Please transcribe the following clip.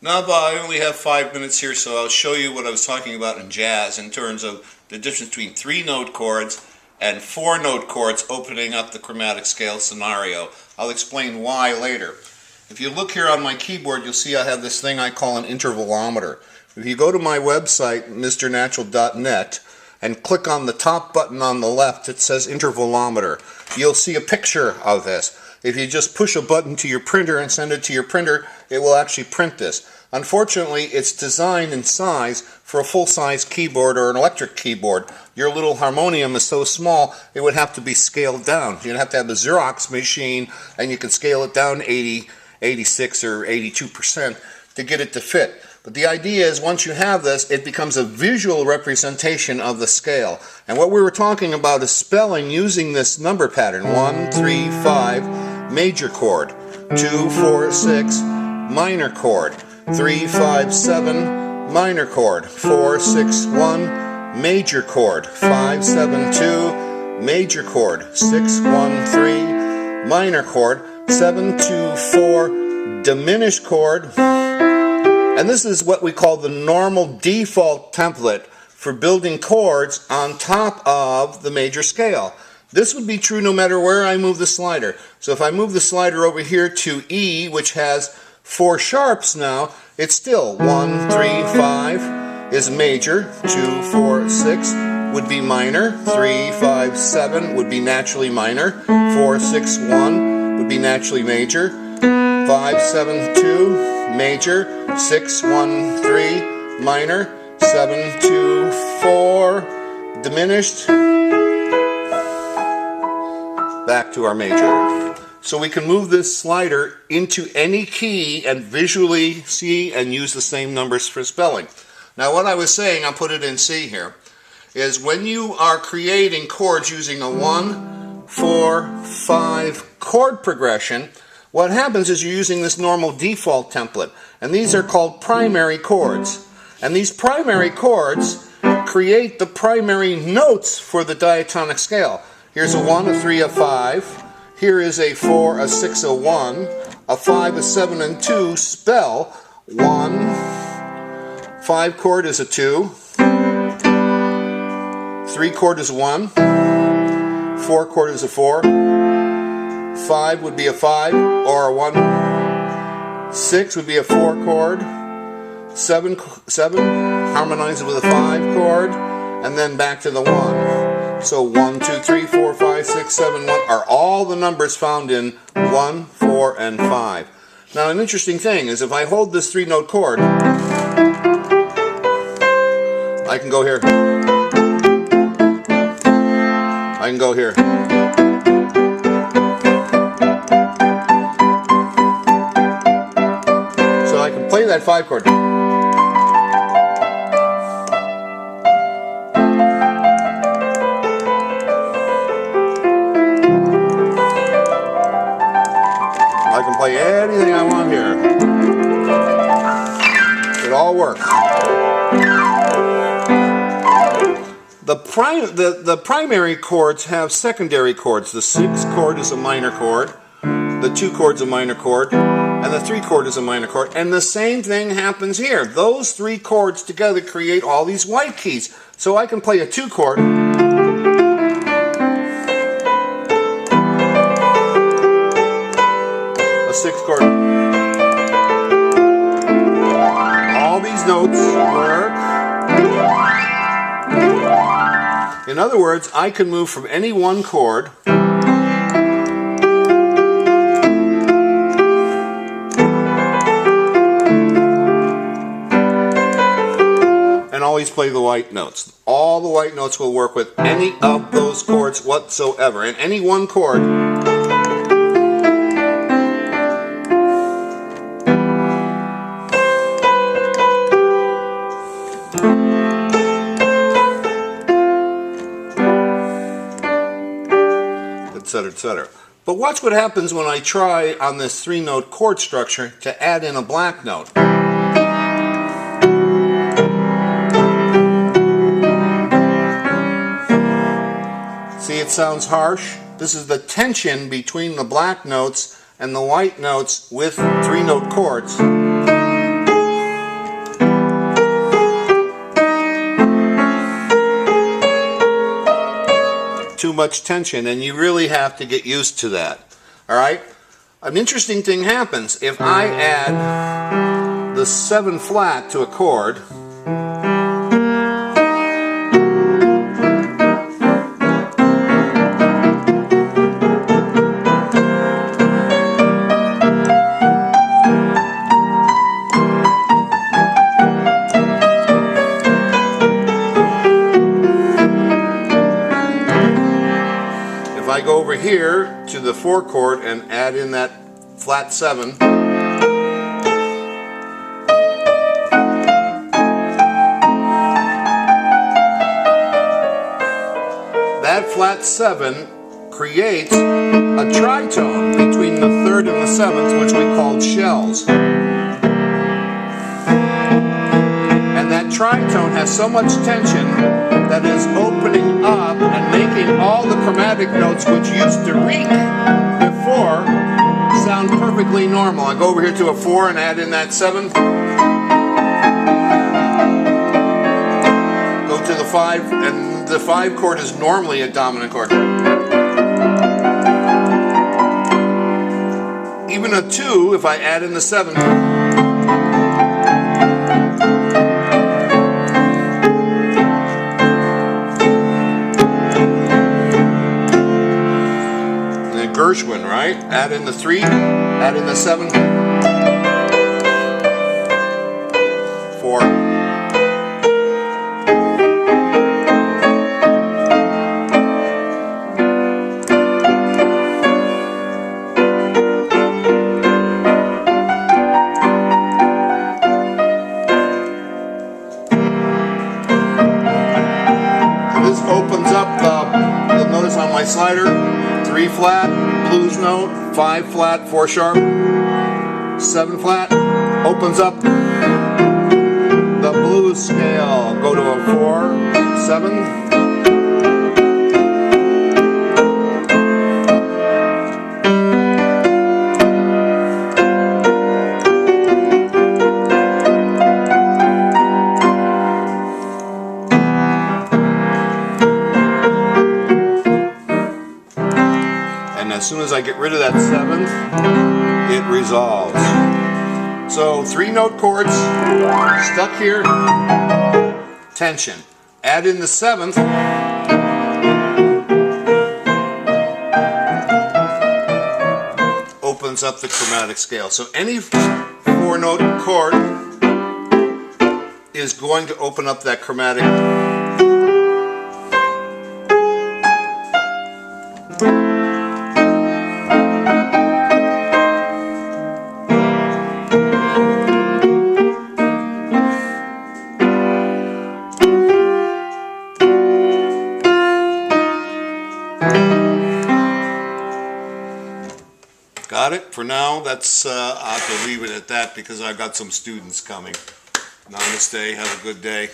Nava, I only have 5 minutes here, so I'll show you what I was talking about in jazz in terms of the difference between 3-note chords and 4-note chords opening up the chromatic scale scenario. I'll explain why later. If you look here on my keyboard, you'll see I have this thing I call an intervalometer. If you go to my website, mrnatural.net, and click on the top button on the left, it says intervalometer. You'll see a picture of this. If you just push a button to your printer and send it to your printer, it will actually print this. Unfortunately, it's designed in size for a full-size keyboard or an electric keyboard. Your little harmonium is so small, it would have to be scaled down. You'd have to have a Xerox machine, and you can scale it down 80, 86, or 82% to get it to fit. But the idea is once you have this, it becomes a visual representation of the scale. And what we were talking about is spelling using this number pattern. 1, 3, 5, major chord. 2, 4, 6, minor chord. 3, 5, 7, minor chord. 4, 6, 1, major chord. 5, 7, 2, major chord. 6, 1, 3, minor chord. 7, 2, 4, diminished chord. And this is what we call the normal default template for building chords on top of the major scale. This would be true no matter where I move the slider. So if I move the slider over here to E, which has 4 sharps now, it's still 1, 3, 5 is major, 2, 4, 6 would be minor, 3, 5, 7 would be naturally minor, 4, 6, 1 would be naturally major, 5, 7, 2 major, 6, 1, 3 minor, 7, 2, 4 diminished, back to our major. So we can move this slider into any key and visually see and use the same numbers for spelling. Now what I was saying, I'll put it in C here, is when you are creating chords using a 1, 4, 5 chord progression, what happens is you're using this normal default template, and these are called primary chords. And these primary chords create the primary notes for the diatonic scale. Here's a 1, a 3, a 5. Here is a 4, a 6, a 1. A 5, a 7, and 2 spell 1. 5 chord is a 2. 3 chord is a 1. 4 chord is a 4. 5 would be a 5 or a 1. 6 would be a 4 chord. 7 harmonizes with a 5 chord, and then back to the 1. So 1, 2, 3, 4, 5, 6, 7, 1 are all the numbers found in 1, 4, and 5. Now an interesting thing is if I hold this 3-note chord, I can go here. I can go here. Play that 5 chord. I can play anything I want here. It all works. The primary chords have secondary chords. The 6 chord is a minor chord. The 2 chord is a minor chord. And the 3 chord is a minor chord. And the same thing happens here. Those 3 chords together create all these white keys. So I can play a 2 chord. A 6 chord. All these notes work. In other words, I can move from any one chord and always play the white notes. All the white notes will work with any of those chords whatsoever. And any one chord etc., etc. But watch what happens when I try on this 3-note chord structure to add in a black note. See, it sounds harsh. This is the tension between the black notes and the white notes with 3-note chords. much tension, and you really have to get used to that. Alright? An interesting thing happens if I add the 7 flat to a chord. I go over here to the 4 chord and add in that flat 7, that flat 7 creates a tritone between the 3rd and the 7th, which we called shells. And that tritone has so much tension that is opening up and making all the chromatic notes which used to reek before sound perfectly normal. I go over here to a 4 and add in that 7. Go to the 5, and the 5 chord is normally a dominant chord. Even a 2, if I add in the 7, Gershwin, right? Add in the 3, add in the 7, 4. And this opens up you'll notice on my slider, 3 flat, blues note, 5 flat, 4 sharp, 7 flat, opens up the blues scale. Go to a 4, 7. As soon as I get rid of that 7th, it resolves. So 3 note chords, stuck here, tension. Add in the 7th, opens up the chromatic scale. So any 4 note chord is going to open up that chromatic. Got it? For now, that's I'll have to leave it at that because I've got some students coming. Namaste. Have a good day.